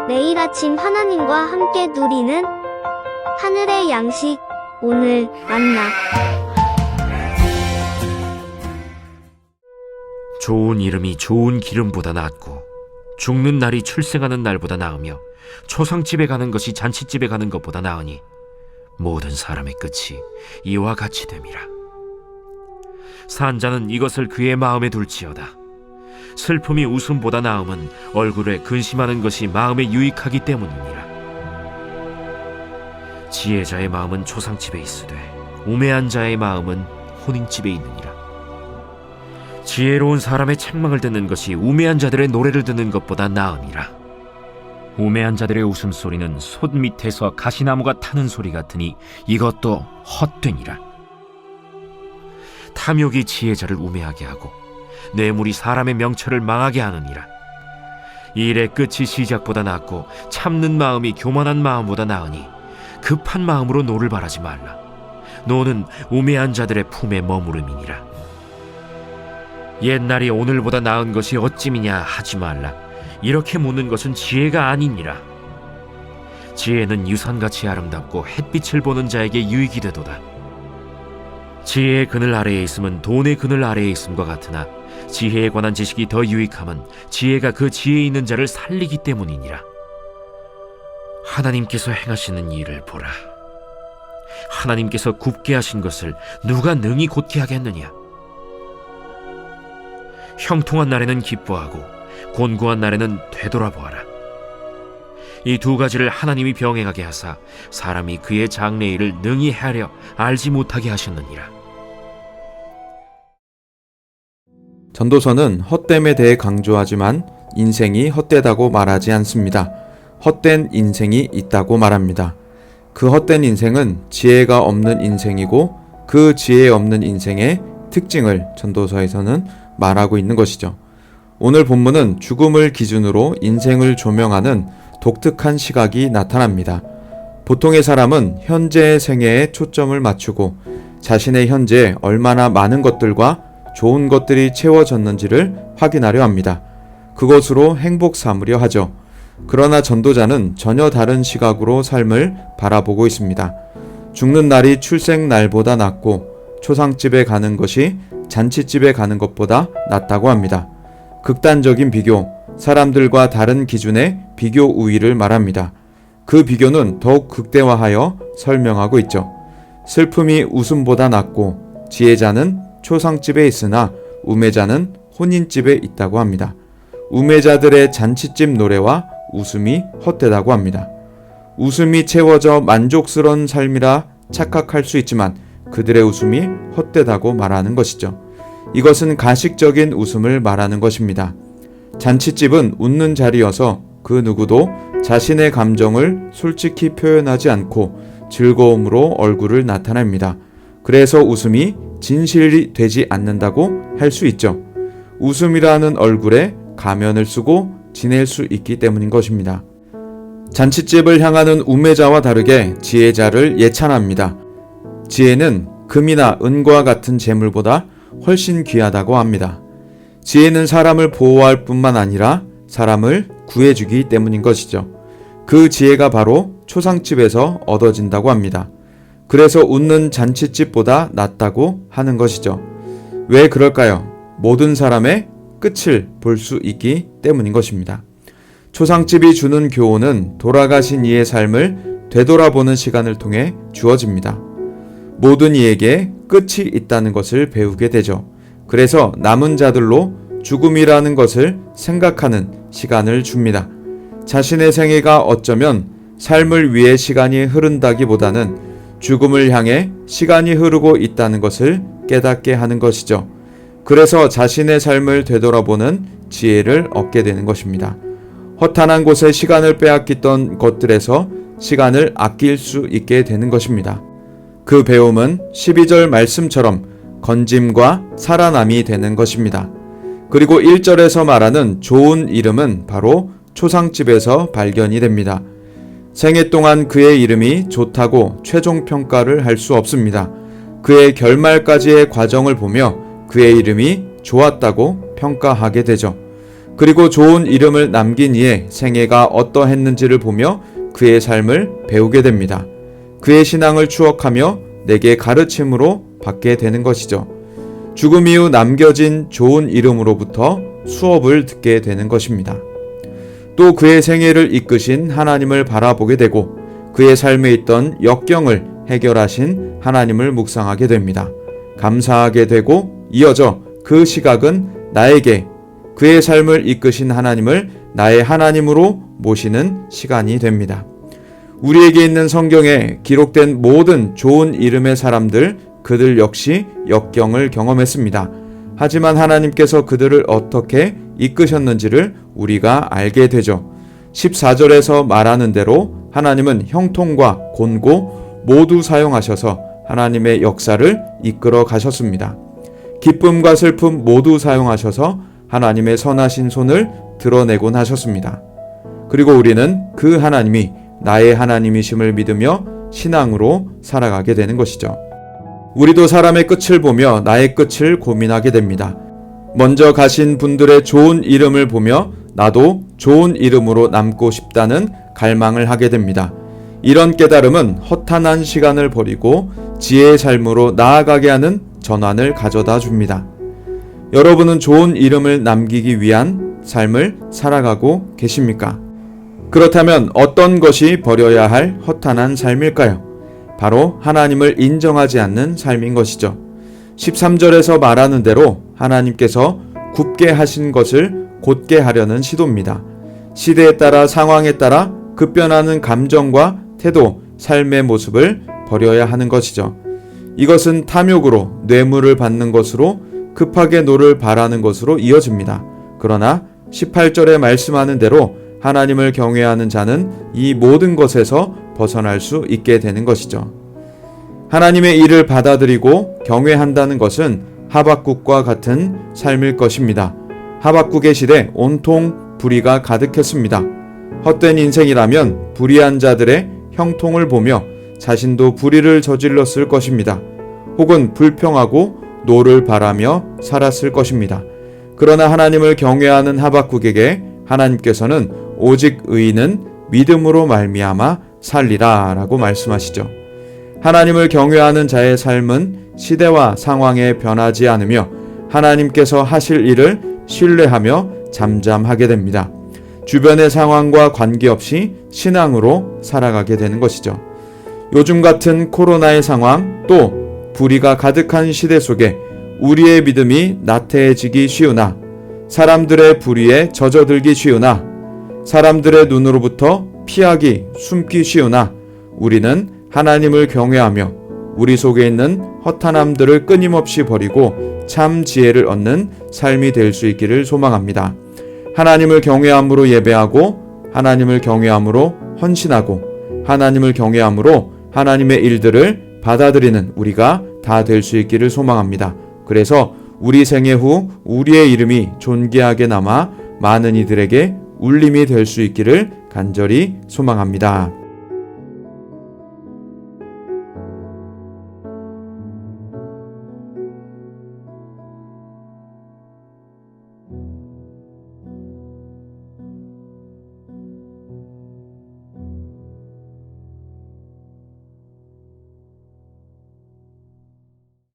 매일 아침 하나님과 함께 누리는 하늘의 양식, 오늘 만나. 좋은 이름이 좋은 기름보다 낫고 죽는 날이 출생하는 날보다 나으며 초상집에 가는 것이 잔치집에 가는 것보다 나으니 모든 사람의 끝이 이와 같이 됨이라. 산자는 이것을 그의 마음에 둘지어다. 슬픔이 웃음보다 나음은 얼굴에 근심하는 것이 마음에 유익하기 때문이니라. 지혜자의 마음은 초상집에 있으되 우매한 자의 마음은 혼인집에 있느니라. 지혜로운 사람의 책망을 듣는 것이 우매한 자들의 노래를 듣는 것보다 나으니라. 우매한 자들의 웃음소리는 솥 밑에서 가시나무가 타는 소리 같으니 이것도 헛되니라. 탐욕이 지혜자를 우매하게 하고 뇌물이 사람의 명철을 망하게 하느니라. 일의 끝이 시작보다 낫고 참는 마음이 교만한 마음보다 나으니 급한 마음으로 노를 바라지 말라. 노는 우매한 자들의 품에 머무름이니라. 옛날이 오늘보다 나은 것이 어찌미냐 하지 말라. 이렇게 묻는 것은 지혜가 아니니라. 지혜는 유산같이 아름답고 햇빛을 보는 자에게 유익이 되도다. 지혜의 그늘 아래에 있음은 돈의 그늘 아래에 있음과 같으나 지혜에 관한 지식이 더 유익함은 지혜가 그 지혜 있는 자를 살리기 때문이니라. 하나님께서 행하시는 일을 보라. 하나님께서 굽게 하신 것을 누가 능히 곧게 하겠느냐. 형통한 날에는 기뻐하고 곤고한 날에는 되돌아보아라. 이 두 가지를 하나님이 병행하게 하사 사람이 그의 장래일을 능히 헤아려 알지 못하게 하셨느니라. 전도서는 헛됨에 대해 강조하지만 인생이 헛되다고 말하지 않습니다. 헛된 인생이 있다고 말합니다. 그 헛된 인생은 지혜가 없는 인생이고 그 지혜 없는 인생의 특징을 전도서에서는 말하고 있는 것이죠. 오늘 본문은 죽음을 기준으로 인생을 조명하는 독특한 시각이 나타납니다. 보통의 사람은 현재의 생애에 초점을 맞추고 자신의 현재에 얼마나 많은 것들과 좋은 것들이 채워졌는지를 확인하려 합니다. 그것으로 행복 삼으려 하죠. 그러나 전도자는 전혀 다른 시각으로 삶을 바라보고 있습니다. 죽는 날이 출생 날보다 낫고 초상집에 가는 것이 잔치집에 가는 것보다 낫다고 합니다. 극단적인 비교, 사람들과 다른 기준의 비교 우위를 말합니다. 그 비교는 더욱 극대화하여 설명하고 있죠. 슬픔이 웃음보다 낫고 지혜자는 초상집에 있으나 우매자는 혼인집에 있다고 합니다. 우매자들의 잔치집 노래와 웃음이 헛되다고 합니다. 웃음이 채워져 만족스러운 삶이라 착각할 수 있지만 그들의 웃음이 헛되다고 말하는 것이죠. 이것은 가식적인 웃음을 말하는 것입니다. 잔치집은 웃는 자리여서 그 누구도 자신의 감정을 솔직히 표현하지 않고 즐거움으로 얼굴을 나타냅니다. 그래서 웃음이 진실이 되지 않는다고 할 수 있죠. 웃음이라는 얼굴에 가면을 쓰고 지낼 수 있기 때문인 것입니다. 잔치집을 향하는 우매자와 다르게 지혜자를 예찬합니다. 지혜는 금이나 은과 같은 재물보다 훨씬 귀하다고 합니다. 지혜는 사람을 보호할 뿐만 아니라 사람을 구해주기 때문인 것이죠. 그 지혜가 바로 초상집에서 얻어진다고 합니다. 그래서 웃는 잔치집보다 낫다고 하는 것이죠. 왜 그럴까요? 모든 사람의 끝을 볼 수 있기 때문인 것입니다. 초상집이 주는 교훈은 돌아가신 이의 삶을 되돌아보는 시간을 통해 주어집니다. 모든 이에게 끝이 있다는 것을 배우게 되죠. 그래서 남은 자들로 죽음이라는 것을 생각하는 시간을 줍니다. 자신의 생애가 어쩌면 삶을 위해 시간이 흐른다기보다는 죽음을 향해 시간이 흐르고 있다는 것을 깨닫게 하는 것이죠. 그래서 자신의 삶을 되돌아보는 지혜를 얻게 되는 것입니다. 허탄한 곳에 시간을 빼앗겼던 것들에서 시간을 아낄 수 있게 되는 것입니다. 그 배움은 12절 말씀처럼 건짐과 살아남이 되는 것입니다. 그리고 1절에서 말하는 좋은 이름은 바로 초상집에서 발견이 됩니다. 생애 동안 그의 이름이 좋다고 최종 평가를 할 수 없습니다. 그의 결말까지의 과정을 보며 그의 이름이 좋았다고 평가하게 되죠. 그리고 좋은 이름을 남긴 이의 생애가 어떠했는지를 보며 그의 삶을 배우게 됩니다. 그의 신앙을 추억하며 내게 가르침으로 받게 되는 것이죠. 죽음 이후 남겨진 좋은 이름으로부터 수업을 듣게 되는 것입니다. 또 그의 생애를 이끄신 하나님을 바라보게 되고 그의 삶에 있던 역경을 해결하신 하나님을 묵상하게 됩니다. 감사하게 되고 이어져 그 시각은 나에게 그의 삶을 이끄신 하나님을 나의 하나님으로 모시는 시간이 됩니다. 우리에게 있는 성경에 기록된 모든 좋은 이름의 사람들, 그들 역시 역경을 경험했습니다. 하지만 하나님께서 그들을 어떻게 이끄셨는지를 우리가 알게 되죠. 14절에서 말하는 대로 하나님은 형통과 곤고 모두 사용하셔서 하나님의 역사를 이끌어 가셨습니다. 기쁨과 슬픔 모두 사용하셔서 하나님의 선하신 손을 드러내곤 하셨습니다. 그리고 우리는 그 하나님이 나의 하나님이심을 믿으며 신앙으로 살아가게 되는 것이죠. 우리도 사람의 끝을 보며 나의 끝을 고민하게 됩니다. 먼저 가신 분들의 좋은 이름을 보며 나도 좋은 이름으로 남고 싶다는 갈망을 하게 됩니다. 이런 깨달음은 허탄한 시간을 버리고 지혜의 삶으로 나아가게 하는 전환을 가져다 줍니다. 여러분은 좋은 이름을 남기기 위한 삶을 살아가고 계십니까? 그렇다면 어떤 것이 버려야 할 허탄한 삶일까요? 바로 하나님을 인정하지 않는 삶인 것이죠. 13절에서 말하는 대로 하나님께서 굽게 하신 것을 곧게 하려는 시도입니다. 시대에 따라 상황에 따라 급변하는 감정과 태도, 삶의 모습을 버려야 하는 것이죠. 이것은 탐욕으로 뇌물을 받는 것으로 급하게 노를 바라는 것으로 이어집니다. 그러나 18절에 말씀하는 대로 하나님을 경외하는 자는 이 모든 것에서 벗어날 수 있게 되는 것이죠. 하나님의 일을 받아들이고 경외한다는 것은 하박국과 같은 삶일 것입니다. 하박국의 시대 온통 불의가 가득했습니다. 헛된 인생이라면 불의한 자들의 형통을 보며 자신도 불의를 저질렀을 것입니다. 혹은 불평하고 노를 바라며 살았을 것입니다. 그러나 하나님을 경외하는 하박국에게 하나님께서는 오직 의인은 믿음으로 말미암아 살리라 라고 말씀하시죠. 하나님을 경외하는 자의 삶은 시대와 상황에 변하지 않으며 하나님께서 하실 일을 신뢰하며 잠잠하게 됩니다. 주변의 상황과 관계없이 신앙으로 살아가게 되는 것이죠. 요즘 같은 코로나의 상황 또 불의가 가득한 시대 속에 우리의 믿음이 나태해지기 쉬우나 사람들의 불의에 젖어들기 쉬우나 사람들의 눈으로부터 피하기 숨기 쉬우나 우리는 하나님을 경외하며 우리 속에 있는 허탄함들을 끊임없이 버리고 참 지혜를 얻는 삶이 될 수 있기를 소망합니다. 하나님을 경외함으로 예배하고 하나님을 경외함으로 헌신하고 하나님을 경외함으로 하나님의 일들을 받아들이는 우리가 다 될 수 있기를 소망합니다. 그래서 우리 생애 후 우리의 이름이 존귀하게 남아 많은 이들에게 울림이 될 수 있기를 간절히 소망합니다.